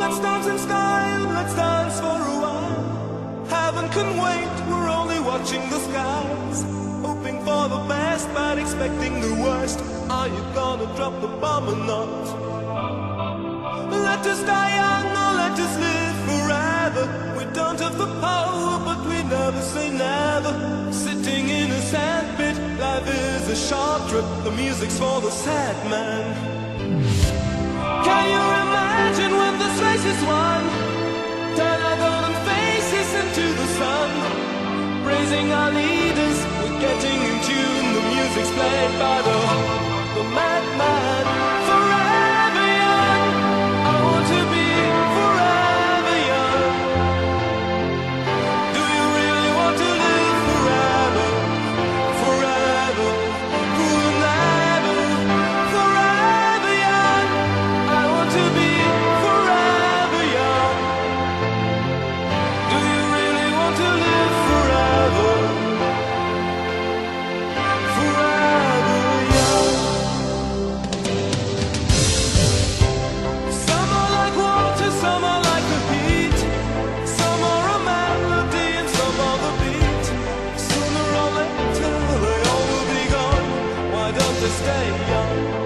Let's dance in style, let's dance for a while. Heaven can wait, we're only watching the skies. Hoping for the best, but expecting the worst. Are you gonna drop the bomb or not? Let us die young or let us live forever. We don't have the power, but we never say never. Sitting in a sandpit, life is a short trip. The music's for the sad man. Can you imagine when this race is won? Turn our golden faces into the sun. Praising our leaders, we're getting in tune. The music's played by the madman. Forever young, I want to be forever young. Do you really want to live forever? Forever, forever, forever young. I want to be forever young. Do you really want to live forever? Forever young. Some are like water, some are like the heat. Some are a melody and some are the beat. Sooner or later they all will be gone. Why don't they stay young?